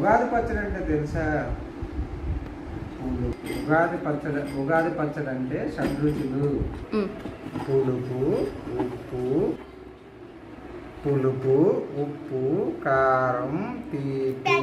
ఉగాది పచ్చడి అంటే తెలుసా? ఉగాది పచ్చడి అంటే షడ్రుచులు: పులుపు, ఉప్పు, కారం, తీపి,